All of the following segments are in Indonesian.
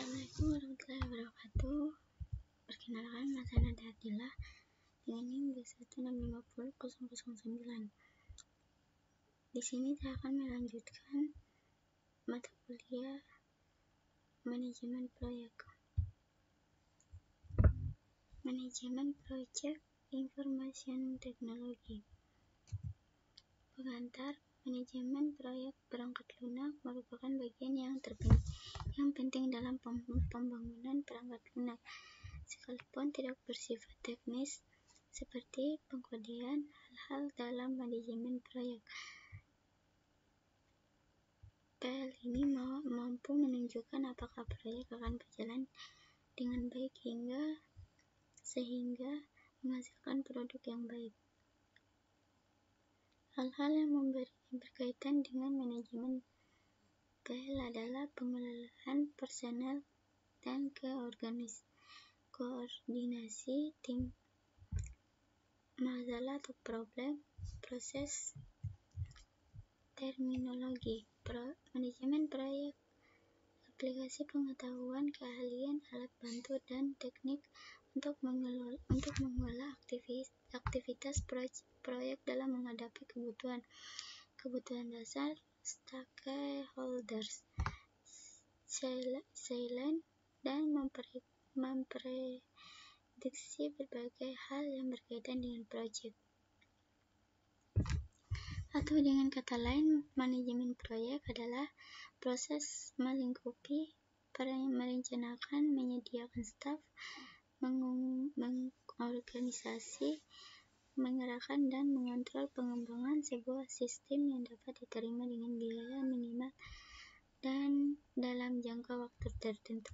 Assalamualaikum warahmatullahi wabarakatuh. Perkenalkan, nama saya Nada Adila dengan NIM B1650009. Di sini saya akan melanjutkan mata kuliah manajemen proyek. Manajemen Project Information Technology. Pengantar, manajemen proyek perangkat lunak merupakan bagian yang penting dalam pembangunan perangkat lunak, sekalipun tidak bersifat teknis seperti pengkodean. Hal-hal dalam manajemen proyek PL ini mampu menunjukkan apakah proyek akan berjalan dengan baik sehingga menghasilkan produk yang baik. Hal-hal yang berkaitan dengan manajemen PL adalah pengelolaan personel dan koordinasi tim, masalah atau problem, proses, terminologi, manajemen proyek, aplikasi pengetahuan, keahlian, alat bantu, dan teknik untuk mengelola aktivitas proyek dalam menghadapi kebutuhan dasar stakeholders, silent, dan memprediksi berbagai hal yang berkaitan dengan proyek. Atau dengan kata lain, manajemen proyek adalah proses melingkupi merencanakan, menyediakan staf, mengorganisasi, mengerahkan, dan mengontrol pengembangan sebuah sistem yang dapat diterima dengan biaya minimal dan dalam jangka waktu tertentu.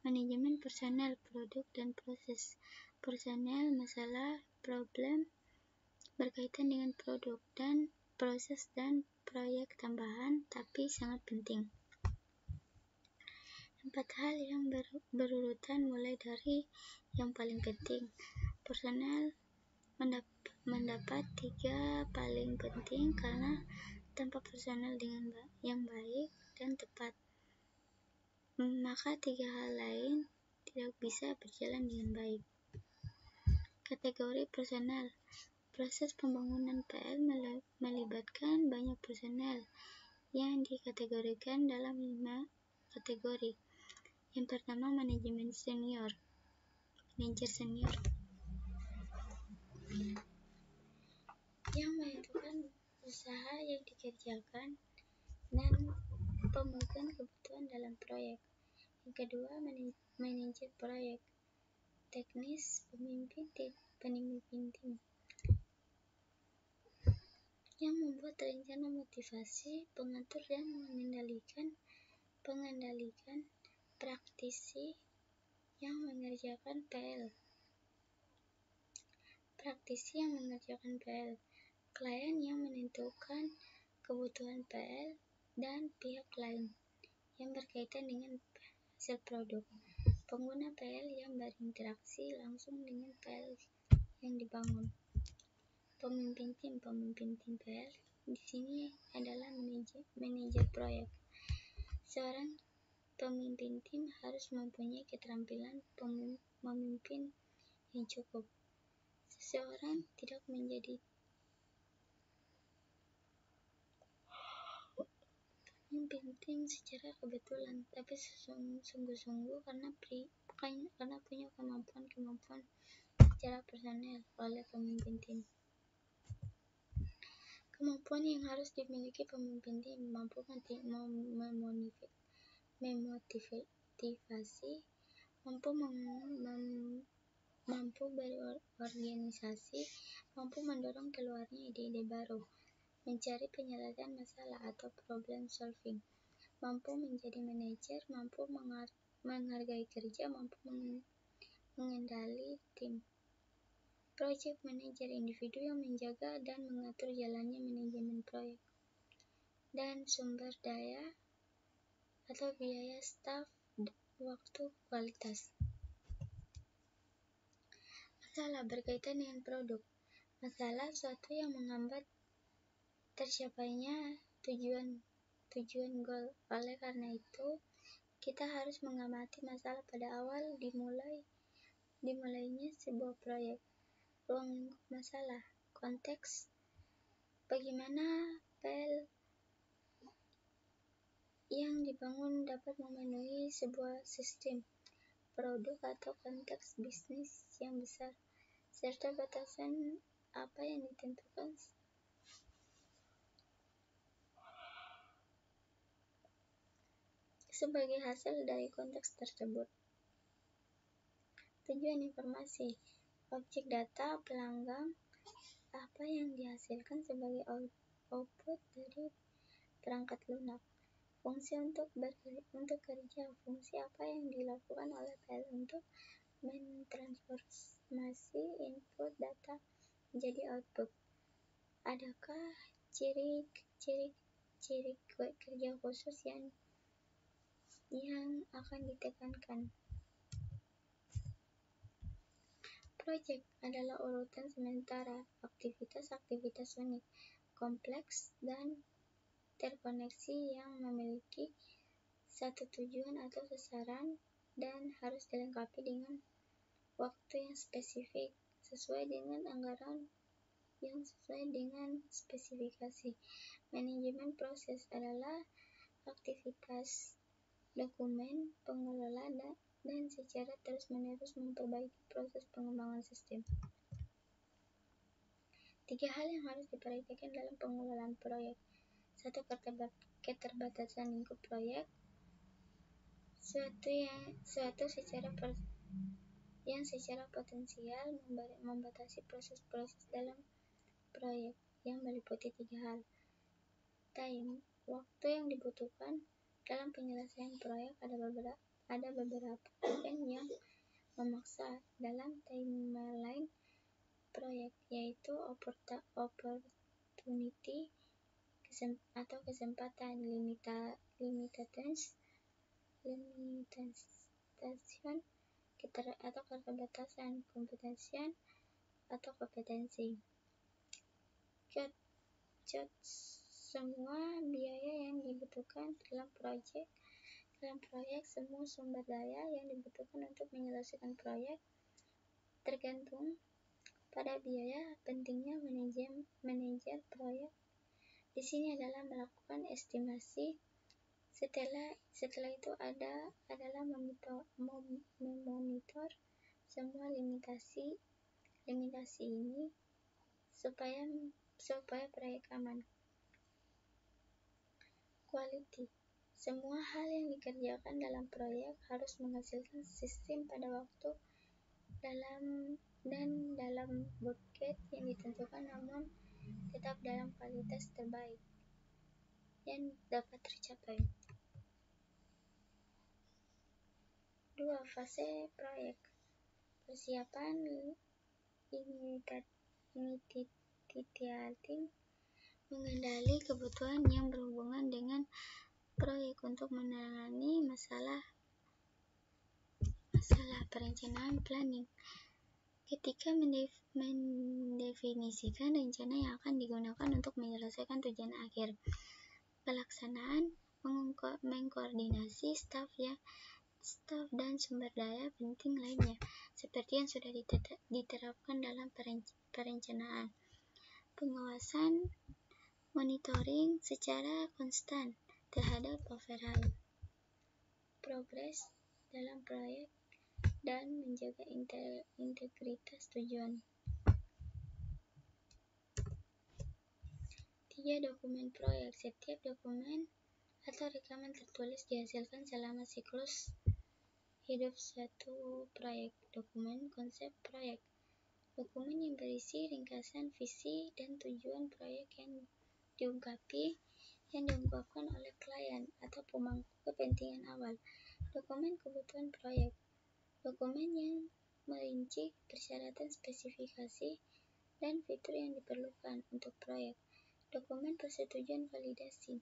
Manajemen personel, produk, dan proses. Personel, masalah, problem berkaitan dengan produk dan proses dan proyek tambahan, tapi sangat penting. 4 hal yang berurutan mulai dari yang paling penting. Personel mendapat 3 paling penting karena tanpa personel yang baik dan tepat, maka 3 hal lain tidak bisa berjalan dengan baik. Kategori personel. Proses pembangunan PL melibatkan banyak personel yang dikategorikan dalam 5 kategori. Yang pertama, manajer senior yang menentukan usaha yang dikerjakan dan pemegang kebutuhan dalam proyek. Yang kedua, manajer proyek teknis, pemimpin tim yang membuat rencana, motivasi, pengatur, dan pengendalikan praktisi yang mengerjakan PL. Klien yang menentukan kebutuhan PL, dan pihak lain yang berkaitan dengan hasil produk. Pengguna PL yang berinteraksi langsung dengan PL yang dibangun. Pemimpin tim PL di sini adalah manajer proyek. Seorang pemimpin tim harus mempunyai keterampilan memimpin yang cukup. Seseorang tidak menjadi pemimpin tim secara kebetulan, tapi sungguh-sungguh karena punya kemampuan secara personel oleh pemimpin tim. Kemampuan yang harus dimiliki pemimpin tim: mampu memotivasi, mampu berorganisasi, mampu mendorong keluarnya ide-ide baru, mencari penyelesaian masalah atau problem solving, mampu menjadi manajer, mampu menghargai kerja, mampu mengendali tim. Project manager, individu yang menjaga dan mengatur jalannya manajemen proyek. Dan sumber daya atau biaya staf, waktu, kualitas. Masalah berkaitan dengan produk. Masalah suatu yang menghambat tercapainya tujuan goal. Oleh karena itu, Kita harus mengamati masalah pada awal dimulainya sebuah proyek. Ruang lingkup masalah, konteks, bagaimana file yang dibangun dapat memenuhi sebuah sistem, produk atau konteks bisnis yang besar, serta batasan apa yang ditentukan sebagai hasil dari konteks tersebut. Tujuan informasi, objek data, pelanggan, apa yang dihasilkan sebagai output dari perangkat lunak. Fungsi untuk kerja, fungsi apa yang dilakukan oleh file untuk mentransformasi input data menjadi output. Adakah ciri kerja khusus yang akan ditekankan? Proyek adalah urutan sementara aktivitas-aktivitas unik, kompleks, dan terkoneksi yang memiliki satu tujuan atau sasaran dan harus dilengkapi dengan waktu yang spesifik sesuai dengan anggaran yang sesuai dengan spesifikasi. Manajemen proses adalah aktivitas dokumen pengelola dan secara terus-menerus memperbaiki proses pengembangan sistem. 3 hal yang harus diperhatikan dalam pengelolaan proyek. 1. Keterbatasan lingkup proyek. Suatu yang secara potensial membatasi proses-proses dalam proyek yang meliputi 3 hal. Time, waktu yang dibutuhkan dalam penyelesaian proyek. Ada beberapa event yang memaksa dalam timeline proyek, yaitu opportunity atau kesempatan, limitations atau keterbatasan, competition atau kompetensi. Cost, semua biaya yang dibutuhkan dalam proyek, semua sumber daya yang dibutuhkan untuk menyelesaikan proyek, tergantung pada biaya. Pentingnya manajer proyek di sini adalah melakukan estimasi. Setelah itu adalah memonitor semua limitasi ini supaya proyek aman. Quality, semua hal yang dikerjakan dalam proyek harus menghasilkan sistem pada waktu dalam budget yang ditentukan, namun tetap dalam kualitas terbaik yang dapat tercapai. 2. Fase proyek. Persiapan, initiating, mengendali kebutuhan yang berhubungan dengan proyek untuk menangani masalah perencanaan, planning. Ketika mendefinisikan rencana yang akan digunakan untuk menyelesaikan tujuan akhir. Pelaksanaan, mengkoordinasi staf dan sumber daya penting lainnya, seperti yang sudah diterapkan dalam perencanaan. Pengawasan, monitoring secara konstan terhadap overall progres dalam proyek dan menjaga integritas tujuan. 3. Dokumen proyek. Setiap dokumen atau rekaman tertulis dihasilkan selama siklus hidup suatu proyek. Dokumen konsep proyek. Dokumen yang berisi ringkasan visi dan tujuan proyek yang diungkapkan oleh klien atau pemangku kepentingan awal. Dokumen kebutuhan proyek. Dokumen yang merinci persyaratan, spesifikasi, dan fitur yang diperlukan untuk proyek. Dokumen persetujuan validasi.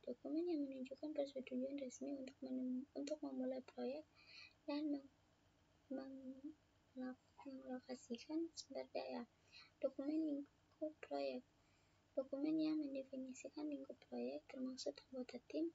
Dokumen yang menunjukkan persetujuan resmi untuk memulai proyek dan melokasikan sumber daya. Dokumen lingkup proyek. Dokumen yang mendefinisikan lingkup proyek, termasuk anggota tim,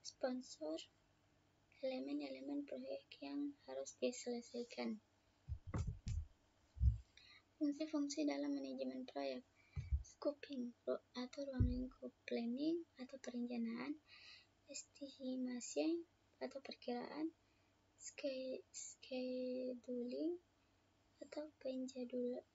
sponsor, elemen-elemen proyek yang harus diselesaikan. Fungsi-fungsi dalam manajemen proyek: scoping atau ruang lingkup, planning atau perencanaan, estimasi atau perkiraan, scheduling atau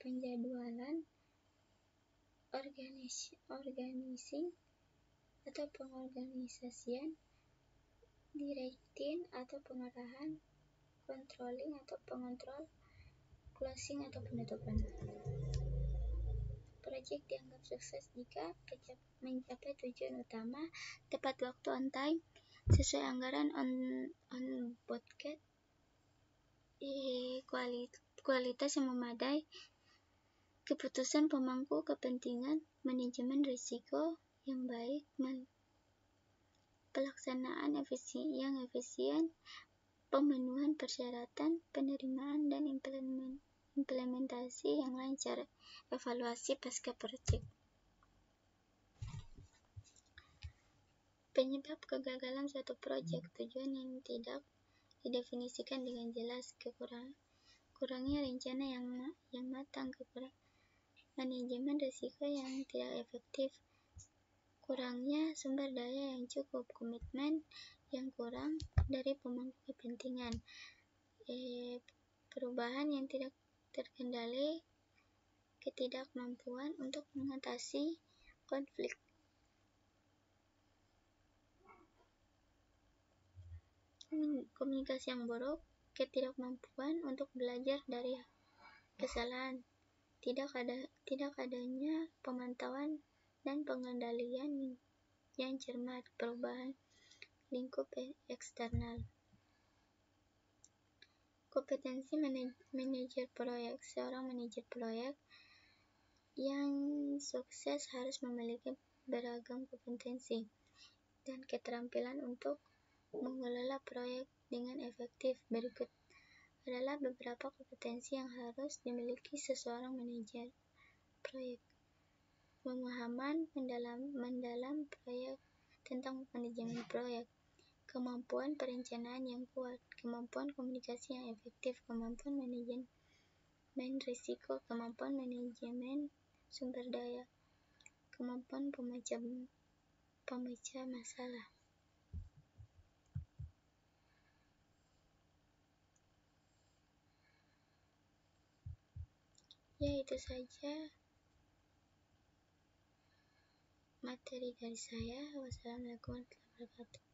penjadwalan, organizing atau pengorganisasian, directing atau pengarahan, controlling atau pengontrol, closing atau penutupan. Proyek dianggap sukses jika mencapai tujuan utama, tepat waktu on time, sesuai anggaran on budget, kualitas yang memadai, keputusan pemangku kepentingan, manajemen risiko yang baik, pelaksanaan yang efisien, pemenuhan persyaratan, penerimaan dan implementasi yang lancar, evaluasi pasca proyek. Penyebab kegagalan suatu proyek: tujuan yang tidak didefinisikan dengan jelas, kurangnya rencana yang matang, manajemen risiko yang tidak efektif, kurangnya sumber daya yang cukup, komitmen yang kurang dari pemangku kepentingan, perubahan yang tidak terkendali, ketidakmampuan untuk mengatasi konflik. Komunikasi yang buruk, ketidakmampuan untuk belajar dari kesalahan, tidak adanya pemantauan dan pengendalian yang cermat, perubahan lingkup eksternal. Kompetensi manajer proyek: seorang manajer proyek yang sukses harus memiliki beragam kompetensi dan keterampilan untuk mengelola proyek dengan efektif. Berikut adalah beberapa kompetensi yang harus dimiliki seseorang manajer proyek. Pemahaman mendalam proyek, tentang manajemen proyek, kemampuan perencanaan yang kuat, kemampuan komunikasi yang efektif, kemampuan manajemen risiko, kemampuan manajemen sumber daya, kemampuan pemecah masalah. Ya, itu saja materi dari saya. Wassalamualaikum warahmatullahi wabarakatuh.